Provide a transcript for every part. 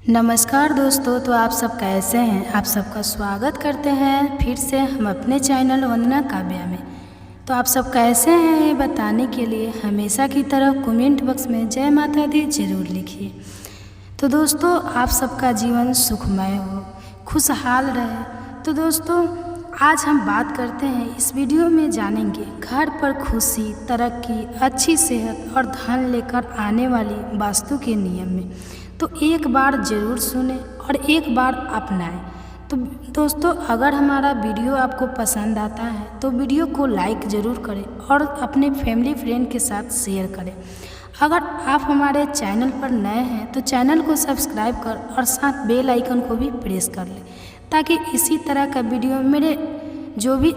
नमस्कार दोस्तों, तो आप सब कैसे हैं। आप सबका स्वागत करते हैं फिर से हम अपने चैनल वंदना काव्या में। तो आप सब कैसे हैं ये बताने के लिए हमेशा की तरह कमेंट बॉक्स में जय माता दी जरूर लिखिए। तो दोस्तों, आप सबका जीवन सुखमय हो, खुशहाल रहे। तो दोस्तों, आज हम बात करते हैं, इस वीडियो में जानेंगे घर पर खुशी, तरक्की, अच्छी सेहत और धन लेकर आने वाली वास्तु के नियम में। तो एक बार ज़रूर सुने और एक बार अपनाएं। तो दोस्तों, अगर हमारा वीडियो आपको पसंद आता है तो वीडियो को लाइक ज़रूर करें और अपने फैमिली फ्रेंड के साथ शेयर करें। अगर आप हमारे चैनल पर नए हैं तो चैनल को सब्सक्राइब कर और साथ बेल आइकन को भी प्रेस कर लें, ताकि इसी तरह का वीडियो मेरे जो भी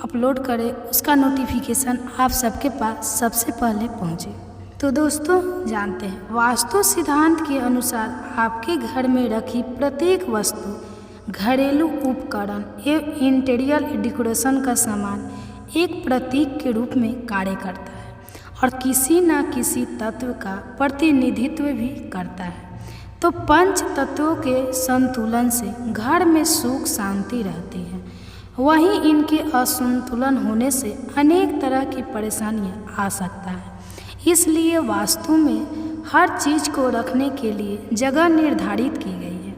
अपलोड करे उसका नोटिफिकेशन आप सबके पास सबसे पहले पहुँचे। तो दोस्तों, जानते हैं वास्तु सिद्धांत के अनुसार आपके घर में रखी प्रत्येक वस्तु, घरेलू उपकरण एवं इंटीरियर डेकोरेशन का सामान एक प्रतीक के रूप में कार्य करता है और किसी न किसी तत्व का प्रतिनिधित्व भी करता है। तो पंच तत्वों के संतुलन से घर में सुख शांति रहती है, वहीं इनके असंतुलन होने से अनेक तरह की परेशानियां आ सकता है। इसलिए वास्तु में हर चीज़ को रखने के लिए जगह निर्धारित की गई है।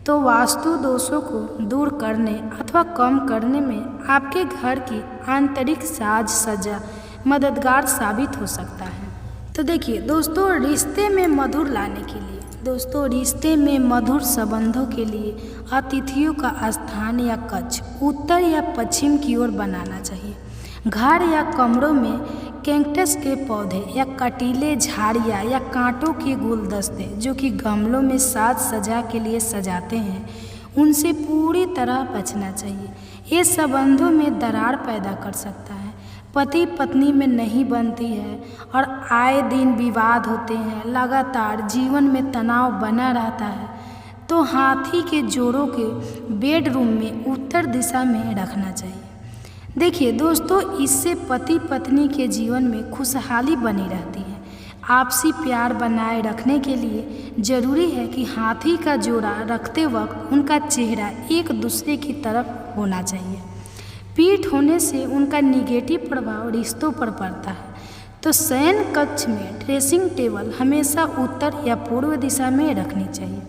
तो वास्तु दोषों को दूर करने अथवा कम करने में आपके घर की आंतरिक साज सज्जा मददगार साबित हो सकता है। तो देखिए दोस्तों, रिश्ते में मधुर लाने के लिए, रिश्ते में मधुर संबंधों के लिए अतिथियों का स्थान या कक्ष उत्तर या पश्चिम की ओर बनाना चाहिए। घर या कमरों में कैक्टस के पौधे या कटीले झाड़ियाँ या कांटों के गुलदस्ते जो कि गमलों में साज सजा के लिए सजाते हैं, उनसे पूरी तरह बचना चाहिए। ये संबंधों में दरार पैदा कर सकता है, पति पत्नी में नहीं बनती है और आए दिन विवाद होते हैं, लगातार जीवन में तनाव बना रहता है। तो हाथी के जोड़ों के बेडरूम में उत्तर दिशा में रखना चाहिए। देखिए दोस्तों, इससे पति पत्नी के जीवन में खुशहाली बनी रहती है। आपसी प्यार बनाए रखने के लिए जरूरी है कि हाथी का जोड़ा रखते वक्त उनका चेहरा एक दूसरे की तरफ होना चाहिए। पीठ होने से उनका निगेटिव प्रभाव रिश्तों पर पड़ता है। तो शयन कक्ष में ड्रेसिंग टेबल हमेशा उत्तर या पूर्व दिशा में रखनी चाहिए।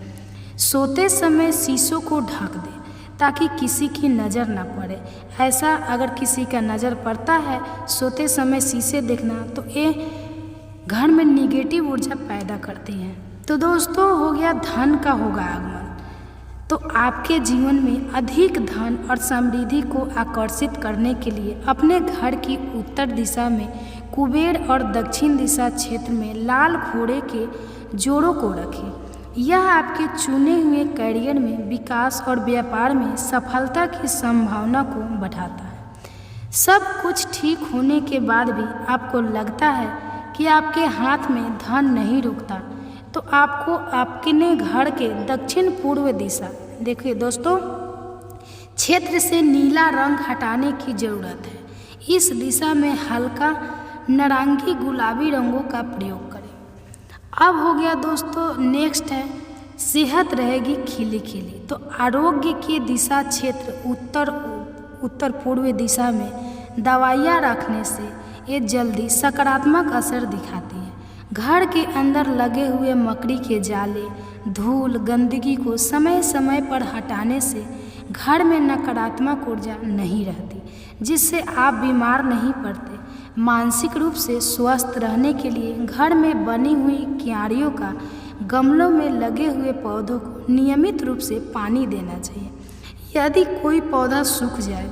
सोते समय शीशों को ढक दें ताकि किसी की नज़र न पड़े। ऐसा अगर किसी का नज़र पड़ता है सोते समय शीशे देखना, तो ये घर में निगेटिव ऊर्जा पैदा करती है। तो दोस्तों, हो गया धन का होगा आगमन। तो आपके जीवन में अधिक धन और समृद्धि को आकर्षित करने के लिए अपने घर की उत्तर दिशा में कुबेर और दक्षिण दिशा क्षेत्र में लाल घोड़े के जोड़ों को रखें। यह आपके चुने हुए करियर में विकास और व्यापार में सफलता की संभावना को बढ़ाता है। सब कुछ ठीक होने के बाद भी आपको लगता है कि आपके हाथ में धन नहीं रुकता, तो आपको अपने घर के दक्षिण पूर्व दिशा, देखिए दोस्तों, क्षेत्र से नीला रंग हटाने की ज़रूरत है। इस दिशा में हल्का नारंगी गुलाबी रंगों का प्रयोग करें। अब हो गया दोस्तों, नेक्स्ट है सेहत रहेगी खिली खिली। तो आरोग्य की दिशा क्षेत्र उत्तर पूर्व दिशा में दवाइयाँ रखने से ये जल्दी सकारात्मक असर दिखाती है। घर के अंदर लगे हुए मकड़ी के जाले, धूल, गंदगी को समय समय पर हटाने से घर में नकारात्मक ऊर्जा नहीं रहती, जिससे आप बीमार नहीं पड़ते। मानसिक रूप से स्वस्थ रहने के लिए घर में बनी हुई क्यारियों का गमलों में लगे हुए पौधों को नियमित रूप से पानी देना चाहिए। यदि कोई पौधा सूख जाए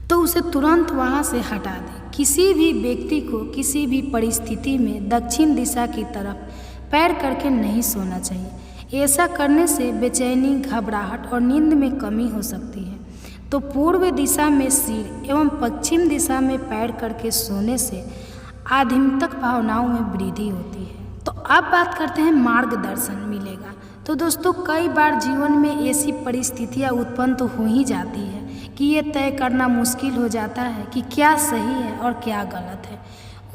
तो उसे तुरंत वहां से हटा दें। किसी भी व्यक्ति को किसी भी परिस्थिति में दक्षिण दिशा की तरफ पैर करके नहीं सोना चाहिए। ऐसा करने से बेचैनी, घबराहट और नींद में कमी हो सकती है। तो पूर्व दिशा में सिर एवं पश्चिम दिशा में पैर करके सोने से आध्यात्मिक भावनाओं में वृद्धि होती है। तो अब बात करते हैं मार्गदर्शन मिलेगा। तो दोस्तों, कई बार जीवन में ऐसी परिस्थितियां उत्पन्न तो हो ही जाती है कि ये तय करना मुश्किल हो जाता है कि क्या सही है और क्या गलत है।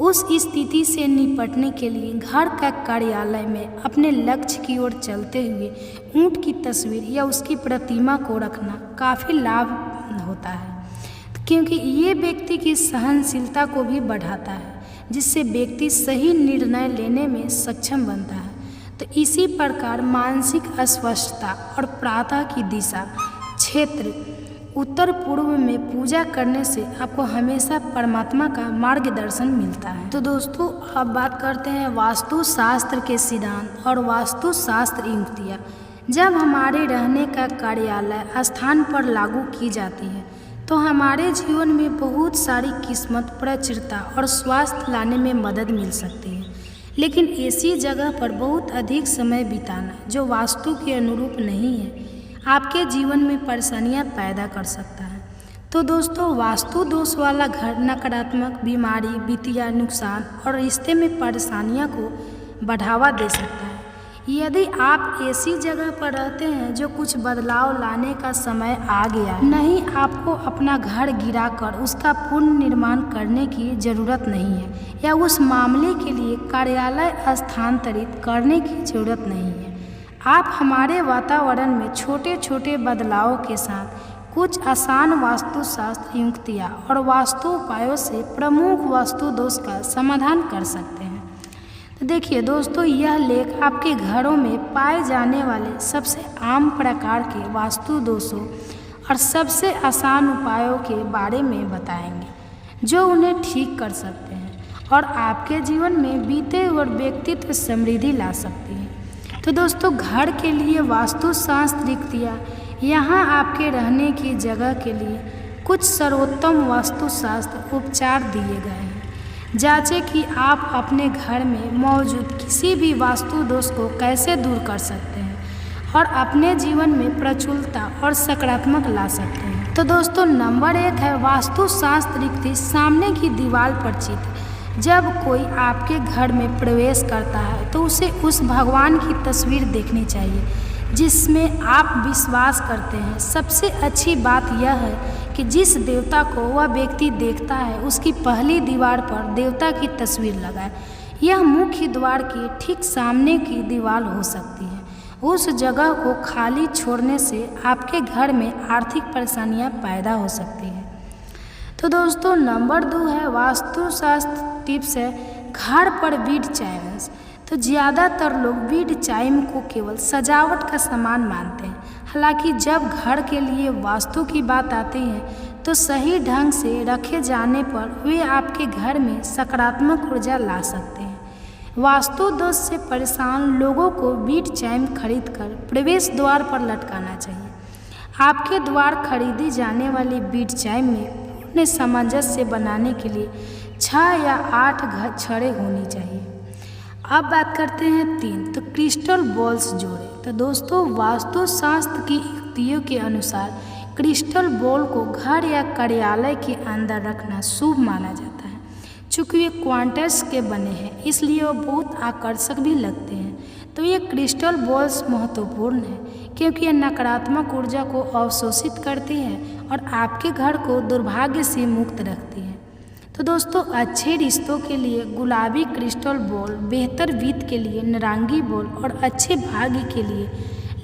उस स्थिति से निपटने के लिए घर का कार्यालय में अपने लक्ष्य की ओर चलते हुए ऊंट की तस्वीर या उसकी प्रतिमा को रखना काफ़ी लाभ होता है, क्योंकि ये व्यक्ति की सहनशीलता को भी बढ़ाता है, जिससे व्यक्ति सही निर्णय लेने में सक्षम बनता है। तो इसी प्रकार मानसिक अस्वस्थता और प्रातः की दिशा क्षेत्र उत्तर पूर्व में पूजा करने से आपको हमेशा परमात्मा का मार्गदर्शन मिलता है। तो दोस्तों, अब बात करते हैं वास्तुशास्त्र के सिद्धांत और वास्तुशास्त्र युक्तियाँ। जब हमारे रहने का कार्यालय स्थान पर लागू की जाती है तो हमारे जीवन में बहुत सारी किस्मत, प्रचुरता और स्वास्थ्य लाने में मदद मिल सकती है। लेकिन ऐसी जगह पर बहुत अधिक समय बिताना जो वास्तु के अनुरूप नहीं है, आपके जीवन में परेशानियां पैदा कर सकता है। तो दोस्तों, वास्तु दोष वाला घर नकारात्मक बीमारी, वित्तीय नुकसान और रिश्ते में परेशानियों को बढ़ावा दे सकता है। यदि आप ऐसी जगह पर रहते हैं जो कुछ बदलाव लाने का समय आ गया है, नहीं, आपको अपना घर गिराकर उसका पुनर्निर्माण करने की ज़रूरत नहीं है या उस मामले के लिए कार्यालय स्थानांतरित करने की ज़रूरत नहीं है। आप हमारे वातावरण में छोटे छोटे बदलावों के साथ कुछ आसान वास्तुशास्त्र युक्तियाँ और वास्तु उपायों से प्रमुख वास्तु दोष का समाधान कर सकते हैं। तो देखिए दोस्तों, यह लेख आपके घरों में पाए जाने वाले सबसे आम प्रकार के वास्तु दोषों और सबसे आसान उपायों के बारे में बताएंगे, जो उन्हें ठीक कर सकते हैं और आपके जीवन में बीते और व्यक्तित्व समृद्धि ला सकती है। तो दोस्तों, घर के लिए वास्तुशास्त्र युक्तियाँ। यहाँ आपके रहने की जगह के लिए कुछ सर्वोत्तम वास्तुशास्त्र उपचार दिए गए हैं। जांचें कि आप अपने घर में मौजूद किसी भी वास्तु दोष को कैसे दूर कर सकते हैं और अपने जीवन में प्रफुल्लता और सकारात्मक ला सकते हैं। तो दोस्तों, नंबर 1 है वास्तुशास्त्र युक्ति सामने की दीवार पर चित्र। जब कोई आपके घर में प्रवेश करता है तो उसे उस भगवान की तस्वीर देखनी चाहिए जिसमें आप विश्वास करते हैं। सबसे अच्छी बात यह है कि जिस देवता को वह व्यक्ति देखता है उसकी पहली दीवार पर देवता की तस्वीर लगाए। यह मुख्य द्वार के ठीक सामने की दीवार हो सकती है। उस जगह को खाली छोड़ने से आपके घर में आर्थिक परेशानियां पैदा हो सकती हैं। तो दोस्तों, नंबर 2 है वास्तुशास्त्र टिप्स है घर पर बीड चाइम्स। तो ज़्यादातर लोग बीड चाइम को केवल सजावट का सामान मानते हैं। हालांकि जब घर के लिए वास्तु की बात आती है तो सही ढंग से रखे जाने पर वे आपके घर में सकारात्मक ऊर्जा ला सकते हैं। वास्तु दोष से परेशान लोगों को बीड चाइम खरीदकर प्रवेश द्वार पर लटकाना चाहिए। आपके द्वार खरीदी जाने वाली बीड चाइम में पूर्ण सामंजस्य बनाने के लिए 6 या 8 छड़ें होनी चाहिए। अब बात करते हैं 3, तो क्रिस्टल बॉल्स जोड़े। तो दोस्तों, वास्तुशास्त्र की युक्तियों के अनुसार क्रिस्टल बॉल को घर या कार्यालय के अंदर रखना शुभ माना जाता है। चूँकि वे क्वांटस के बने हैं इसलिए वो बहुत आकर्षक भी लगते हैं। तो ये क्रिस्टल बॉल्स महत्वपूर्ण है क्योंकि ये नकारात्मक ऊर्जा को अवशोषित करती है और आपके घर को दुर्भाग्य से मुक्त रखती है। तो दोस्तों, अच्छे रिश्तों के लिए गुलाबी क्रिस्टल बॉल, बेहतर वित्त के लिए नारंगी बॉल और अच्छे भाग्य के लिए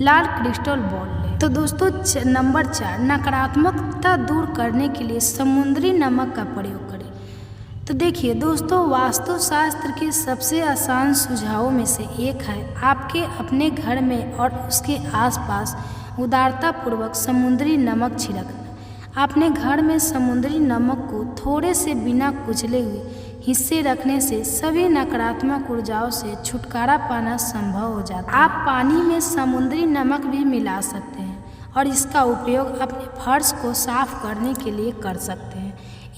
लाल क्रिस्टल बॉल लें। तो दोस्तों, नंबर 4, नकारात्मकता दूर करने के लिए समुद्री नमक का प्रयोग करें। तो देखिए दोस्तों, वास्तुशास्त्र के सबसे आसान सुझावों में से एक है आपके अपने घर में और उसके आसपास उदारतापूर्वक समुद्री नमक छिड़कना। अपने घर में समुद्री नमक को थोड़े से बिना कुचले हुए हिस्से रखने से सभी नकारात्मक ऊर्जाओं से छुटकारा पाना संभव हो जाता है। आप पानी में समुद्री नमक भी मिला सकते हैं और इसका उपयोग अपने फर्श को साफ करने के लिए कर सकते हैं।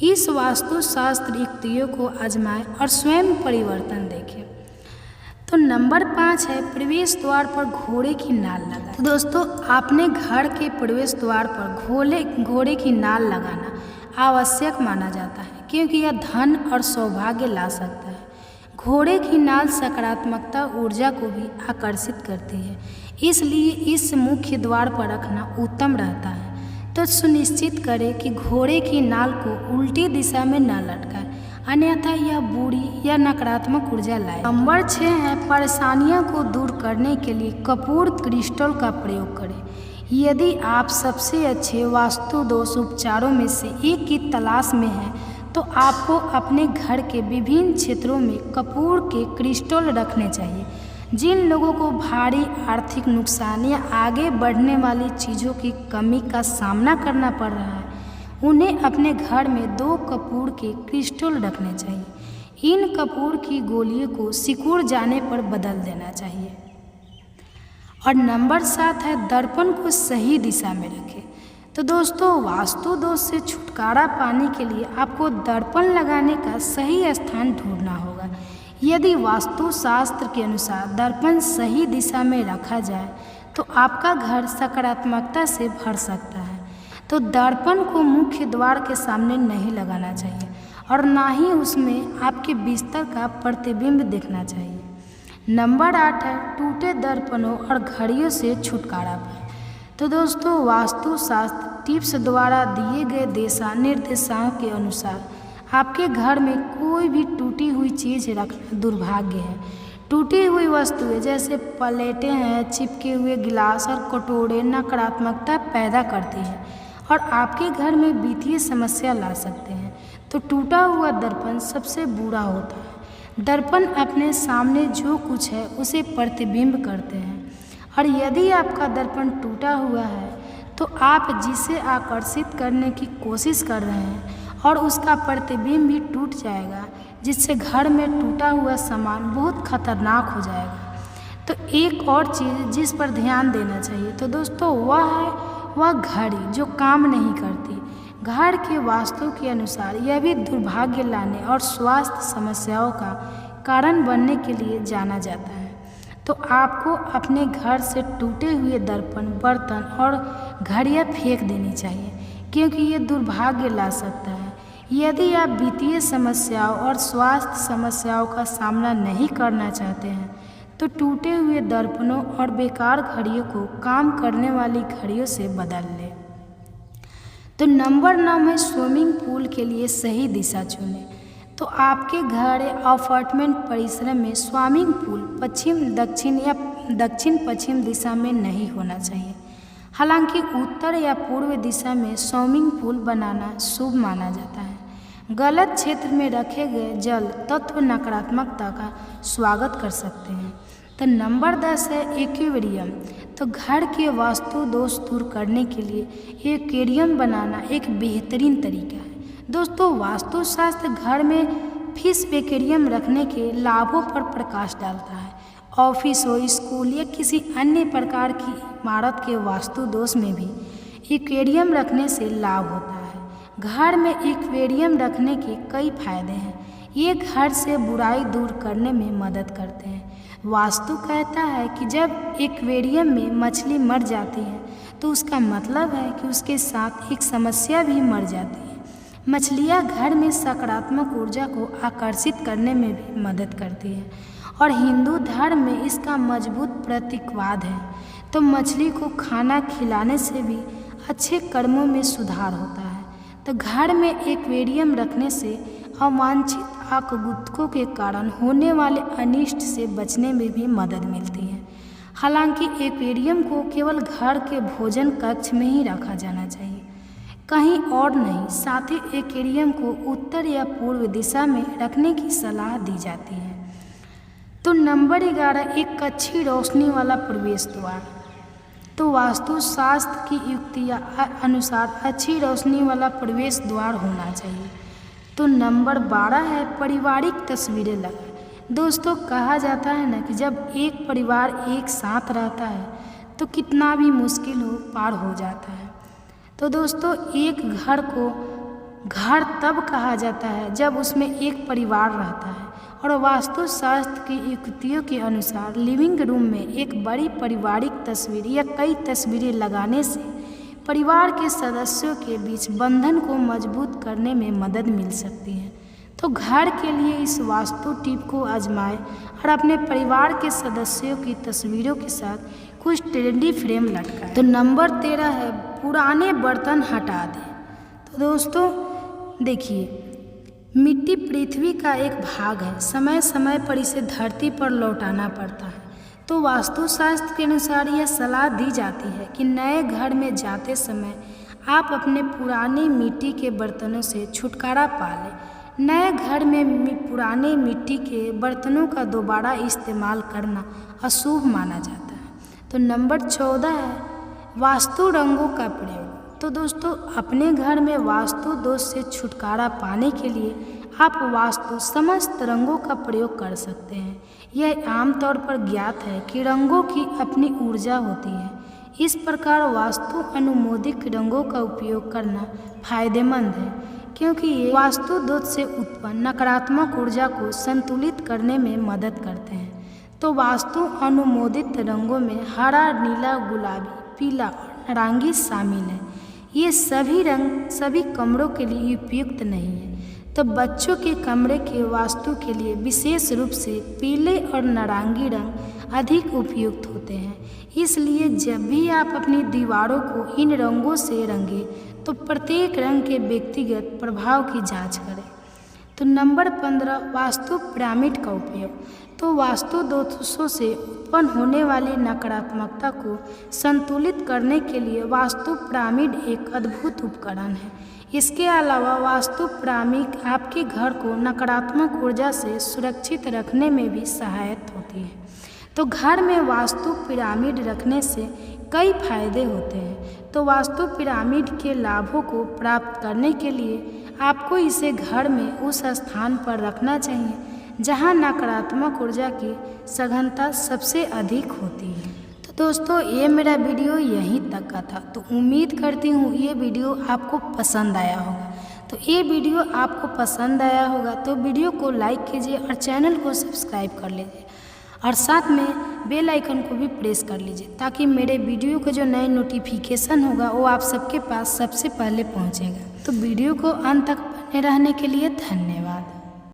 इस वास्तुशास्त्र युक्तियों को आजमाएं और स्वयं परिवर्तन देखें। तो नंबर 5 है प्रवेश द्वार पर घोड़े की नाल लगाएं। तो दोस्तों, आपने घर के प्रवेश द्वार पर घोड़े की नाल लगाना आवश्यक माना जाता है क्योंकि यह धन और सौभाग्य ला सकता है। घोड़े की नाल सकारात्मकता ऊर्जा को भी आकर्षित करती है, इसलिए इस मुख्य द्वार पर रखना उत्तम रहता है। तो सुनिश्चित करें कि घोड़े की नाल को उल्टी दिशा में न लटकाएं। अन्यथा यह बुरी या नकारात्मक ऊर्जा लाए। नंबर 6 है परेशानियों को दूर करने के लिए कपूर क्रिस्टल का प्रयोग करें। यदि आप सबसे अच्छे वास्तु दोष उपचारों में से एक की तलाश में हैं तो आपको अपने घर के विभिन्न क्षेत्रों में कपूर के क्रिस्टल रखने चाहिए। जिन लोगों को भारी आर्थिक नुकसान या आगे बढ़ने वाली चीज़ों की कमी का सामना करना पड़ रहा है उन्हें अपने घर में 2 कपूर के क्रिस्टल रखने चाहिए। इन कपूर की गोलियों को सिकुड़ जाने पर बदल देना चाहिए। और नंबर 7 है दर्पण को सही दिशा में रखें। तो दोस्तों वास्तु दोष से छुटकारा पाने के लिए आपको दर्पण लगाने का सही स्थान ढूंढना होगा। यदि वास्तु शास्त्र के अनुसार दर्पण सही दिशा में रखा जाए तो आपका घर सकारात्मकता से भर सकता है। तो दर्पण को मुख्य द्वार के सामने नहीं लगाना चाहिए और ना ही उसमें आपके बिस्तर का प्रतिबिंब देखना चाहिए। नंबर 8 है टूटे दर्पणों और घड़ियों से छुटकारा पाएं। तो दोस्तों वास्तुशास्त्र टिप्स द्वारा दिए गए दिशा निर्देशों के अनुसार आपके घर में कोई भी टूटी हुई चीज़ रखना दुर्भाग्य है। टूटी हुई वस्तुएं जैसे प्लेटें हैं, चिपके हुए गिलास और कटोरे नकारात्मकता पैदा करती हैं और आपके घर में वित्तीय समस्या ला सकते हैं। तो टूटा हुआ दर्पण सबसे बुरा होता है। दर्पण अपने सामने जो कुछ है उसे प्रतिबिंब करते हैं और यदि आपका दर्पण टूटा हुआ है तो आप जिसे आकर्षित करने की कोशिश कर रहे हैं और उसका प्रतिबिंब भी टूट जाएगा, जिससे घर में टूटा हुआ सामान बहुत खतरनाक हो जाएगा। तो एक और चीज़ जिस पर ध्यान देना चाहिए तो दोस्तों वह घड़ी जो काम नहीं करती। घर के वास्तु के अनुसार यह भी दुर्भाग्य लाने और स्वास्थ्य समस्याओं का कारण बनने के लिए जाना जाता है। तो आपको अपने घर से टूटे हुए दर्पण, बर्तन और घड़ियाँ फेंक देनी चाहिए क्योंकि ये दुर्भाग्य ला सकता है। यदि आप वित्तीय समस्याओं और स्वास्थ्य समस्याओं का सामना नहीं करना चाहते हैं तो टूटे हुए दर्पणों और बेकार घड़ियों को काम करने वाली घड़ियों से बदल लें। तो नंबर 9 है स्विमिंग पूल के लिए सही दिशा चुनें। तो आपके घर या अपार्टमेंट परिसर में स्विमिंग पूल पश्चिम दक्षिण या दक्षिण पश्चिम दिशा में नहीं होना चाहिए। हालांकि उत्तर या पूर्व दिशा में स्विमिंग पूल बनाना शुभ माना जाता है। गलत क्षेत्र में रखे गए जल तत्व नकारात्मकता का स्वागत कर सकते हैं। तो नंबर 10 है एक्वेरियम। तो घर के वास्तु दोष दूर करने के लिए एक्वेरियम बनाना एक बेहतरीन तरीका है। दोस्तों वास्तुशास्त्र घर में फिश एक्वेरियम रखने के लाभों पर प्रकाश डालता है। ऑफिस हो, स्कूल या किसी अन्य प्रकार की इमारत के वास्तु दोष में भी एक्वेरियम रखने से लाभ होता है। घर में एक्वेरियम रखने के कई फायदे हैं। ये घर से बुराई दूर करने में मदद करते हैं। वास्तु कहता है कि जब एक्वेरियम में मछली मर जाती है तो उसका मतलब है कि उसके साथ एक समस्या भी मर जाती है। मछलियाँ घर में सकारात्मक ऊर्जा को आकर्षित करने में भी मदद करती है और हिंदू धर्म में इसका मजबूत प्रतीकवाद है। तो मछली को खाना खिलाने से भी अच्छे कर्मों में सुधार होता है। तो घर में एक्वेरियम रखने से अवांछित आगंतुकों के कारण होने वाले अनिष्ट से बचने में भी मदद मिलती है। हालांकि एक्वेरियम को केवल घर के भोजन कक्ष में ही रखा जाना चाहिए, कहीं और नहीं। साथ ही एक्वेरियम को उत्तर या पूर्व दिशा में रखने की सलाह दी जाती है। तो नंबर 11 एक अच्छी रोशनी वाला प्रवेश द्वार। तो वास्तुशास्त्र की युक्तियाँ अनुसार अच्छी रोशनी वाला प्रवेश द्वार होना चाहिए। तो नंबर 12 है पारिवारिक तस्वीरें लगाएं। दोस्तों कहा जाता है ना कि जब एक परिवार एक साथ रहता है तो कितना भी मुश्किल हो पार हो जाता है। तो दोस्तों एक घर को घर तब कहा जाता है जब उसमें एक परिवार रहता है और वास्तुशास्त्र की युक्तियों के अनुसार लिविंग रूम में एक बड़ी पारिवारिक तस्वीर या कई तस्वीरें लगाने से परिवार के सदस्यों के बीच बंधन को मजबूत करने में मदद मिल सकती है। तो घर के लिए इस वास्तु टिप को आजमाएं और अपने परिवार के सदस्यों की तस्वीरों के साथ कुछ ट्रेंडी फ्रेम लटकाएं। तो नंबर 13 है पुराने बर्तन हटा दें। तो दोस्तों देखिए मिट्टी पृथ्वी का एक भाग है, समय समय पर इसे धरती पर लौटाना पड़ता है। तो वास्तुशास्त्र के अनुसार यह सलाह दी जाती है कि नए घर में जाते समय आप अपने पुराने मिट्टी के बर्तनों से छुटकारा पा लें। नए घर में पुराने मिट्टी के बर्तनों का दोबारा इस्तेमाल करना अशुभ माना जाता है। तो नंबर 14 है वास्तु रंगों का प्रयोग। तो दोस्तों, अपने घर में वास्तु दोष से छुटकारा पाने के लिए आप वास्तु समस्त रंगों का प्रयोग कर सकते हैं। यह आमतौर पर ज्ञात है कि रंगों की अपनी ऊर्जा होती है। इस प्रकार वास्तु अनुमोदित रंगों का उपयोग करना फायदेमंद है, क्योंकि ये वास्तु दोष से उत्पन्न नकारात्मक ऊर्जा को संतुलित करने में मदद करते हैं। तो वास्तु अनुमोदित रंगों में हरा, नीला, गुलाबी, पीला और नारंगी शामिल है। ये सभी रंग सभी कमरों के लिए उपयुक्त नहीं है। तो बच्चों के कमरे के वास्तु के लिए विशेष रूप से पीले और नारंगी रंग अधिक उपयुक्त होते हैं। इसलिए जब भी आप अपनी दीवारों को इन रंगों से रंगें तो प्रत्येक रंग के व्यक्तिगत प्रभाव की जांच करें। तो नंबर 15 वास्तु पिरामिड का उपयोग। तो वास्तु दोषों से उत्पन्न होने वाली नकारात्मकता को संतुलित करने के लिए वास्तु पिरामिड एक अद्भुत उपकरण है। इसके अलावा वास्तु पिरामिड आपके घर को नकारात्मक ऊर्जा से सुरक्षित रखने में भी सहायक होती है। तो घर में वास्तु पिरामिड रखने से कई फायदे होते हैं। तो वास्तु पिरामिड के लाभों को प्राप्त करने के लिए आपको इसे घर में उस स्थान पर रखना चाहिए जहां नकारात्मक ऊर्जा की सघनता सबसे अधिक होती है। तो दोस्तों, ये मेरा वीडियो यहीं तक का था। तो उम्मीद करती हूँ ये वीडियो आपको पसंद आया होगा। तो ये वीडियो आपको पसंद आया होगा तो वीडियो को लाइक कीजिए और चैनल को सब्सक्राइब कर लीजिए और साथ में बेल आइकन को भी प्रेस कर लीजिए, ताकि मेरे वीडियो का जो नए नोटिफिकेशन होगा वो आप सबके पास सबसे पहले पहुंचेगा। तो वीडियो को अंत तक बने रहने के लिए धन्यवाद।